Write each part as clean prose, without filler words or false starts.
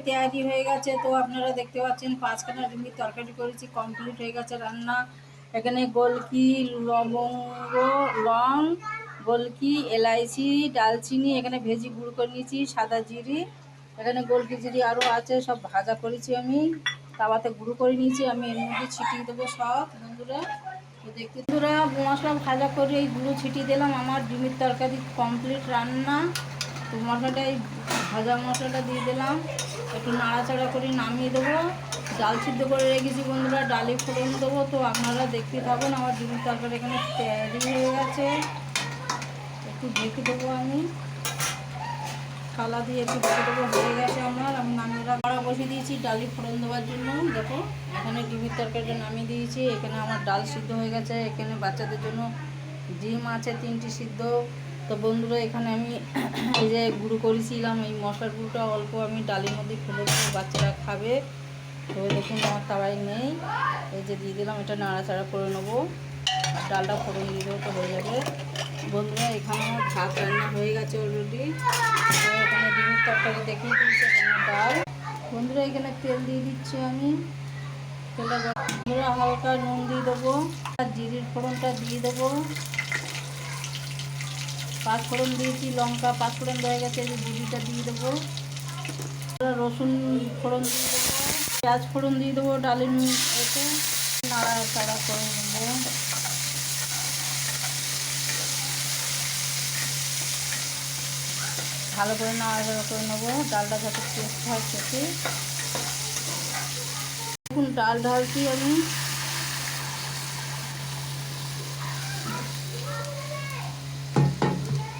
তরকারি তৈরি হয়ে গেছে। তো আপনারা দেখতে পাচ্ছেন 5খানা ডিমের তরকারি করেছি, কমপ্লিট হয়ে গেছে রান্না। এখানে গোলকি, লবঙ্গ, লং, গোলকি, এলাইচি, ডালচিনি এখানে ভেজি গুঁড়ো করে নিয়েছি, সাদা জিরি, এখানে গোলকি জিরি আরও আছে, সব ভাজা করেছি আমি, তাওয়াতে গুঁড়ো করে নিয়েছি। আমি এর মধ্যে ছিটিয়ে দেবো সব বন্ধুরা। তো দেখতে বন্ধুরা মশলা ভাজা করে এই গুঁড়ো ছিটিয়ে দিলাম। আমার ডিমের তরকারি কমপ্লিট রান্না। তো মশলাটা এই ভাজা মশলাটা দিয়ে দিলাম, একটু নাড়াচাড়া করে নামিয়ে দেবো। ডাল সিদ্ধ করে রেখেছি বন্ধুরা, ডালে ফোড়ন দেবো। তো আপনারা দেখতে থাকুন। আমার ডিমের তরকারি এখানে তৈরি হয়ে গেছে। একটু ঢেকে দেবো, আমি থালা দিয়ে একটু ঢেকে দেবো। হয়ে গেছে আমার। আমি নামিয়ে কড়া বসিয়ে দিয়েছি ডালি ফোড়ন দেওয়ার জন্য। দেখো এখানে ডিমের তরকারিটা নামিয়ে দিয়েছি। এখানে আমার ডাল সিদ্ধ হয়ে গেছে। এখানে বাচ্চাদের জন্য ডিম আছে 3টি সিদ্ধ। তো বন্ধুরা এখানে আমি এই যে গুঁড়ো করেছিলাম, এই মশলার গুঁড়োটা অল্প আমি ডালের মধ্যে ফেলে দেবো, বাচ্চারা খাবে। তো দেখুন আমার তাওয়ায় নেই, এই যে দিয়ে দিলাম। এটা নাড়াচাড়া করে নেবো আর ডালটা ফোড়ন দিয়ে দেবো, তো হয়ে যাবে বন্ধুরা। এখানে আমার ভাত রান্না হয়ে গেছে অলরেডি। তো এখানে ডিমের তরকারি দেখিয়ে দিচ্ছি, এখানে ডাল। বন্ধুরা এখানে তেল দিয়ে দিচ্ছি আমি। তেলটা বন্ধুরা হালকা নুন দিয়ে দেবো, আর জিরির ফোড়নটা দিয়ে দেবো। 5 ফোড়ন দিয়েছি, লঙ্কা 5 ফোড়ন হয়ে গেছে, এই যে জিরিটা দিয়ে দেবো। রসুন ফোড়ন দিয়ে দেবো, পেঁয়াজ ফোড়ন দিয়ে দেবো ডালের এতে। নাড়াচাড়া করে নেবো। ভালো করে নাড়াচাড়া করে নেবো, ডালটা যাতে টেস্ট হয় খেতে। এখন ডাল ঢালছি আমি।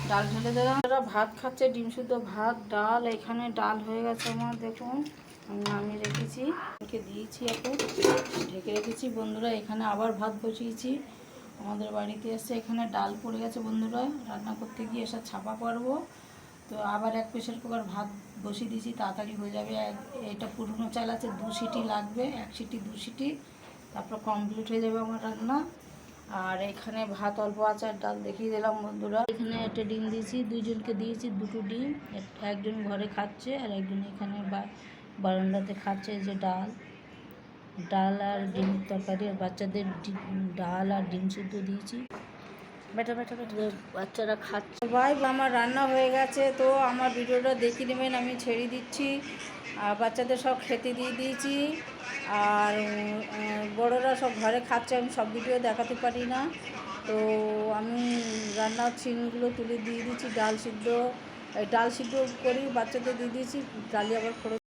ডাল ঢেলে দিলাম। এরা ভাত খাচ্ছে, ডিম সিদ্ধ ভাত, ডাল। এখানে ডাল হয়ে গেছে আমার, দেখুন আমি নামিয়ে রেখেছি, দিয়েছি, এখন ঢেকে রেখেছি বন্ধুরা। এখানে আবার ভাত বসিয়েছি, আমাদের বাড়িতে এসে এখানে ডাল পড়ে গেছে বন্ধুরা, রান্না করতে গিয়ে এসে ছাপা পারবো। তো আবার এক প্রেশার কুকার ভাত বসিয়ে দিয়েছি, তাড়াতাড়ি হয়ে যাবে। এটা পুরনো চাল আছে, 2 সিটি লাগবে, 1 সিটি 2 সিটি, তারপর কমপ্লিট হয়ে যাবে আমার রান্না। আর এখানে ভাত অল্প আছে, আর ডাল দেখিয়ে দিলাম বন্ধুরা। এখানে একটা ডিম দিয়েছি, 2জনকে দিয়েছি 2টো ডিম। একজন ঘরে খাচ্ছে আর একজন এখানে বারান্দাতে খাচ্ছে। যে ডাল ডাল আর ডিমের তরকারি, আর বাচ্চাদের ডাল আর ডিম সিদ্ধ দিয়েছি। বেটা বাচ্চারা খাচ্ছে। ভাই আমার রান্না হয়ে গেছে। তো আমার ভিডিওটা দেখিয়ে নেবেন, আমি ছেড়ে দিচ্ছি। আর বাচ্চাদের সব খেতে দিয়ে দিয়েছি, আর বড়রা সব ঘরে খাচ্ছে। আমি সব ভিডিও দেখাতে পারি না, তো আমি রান্নার সিনগুলো তুলে দিয়ে দিচ্ছি। ডাল সিদ্ধ করি বাচ্চাদের দিয়ে দিয়েছি, ডালি আবার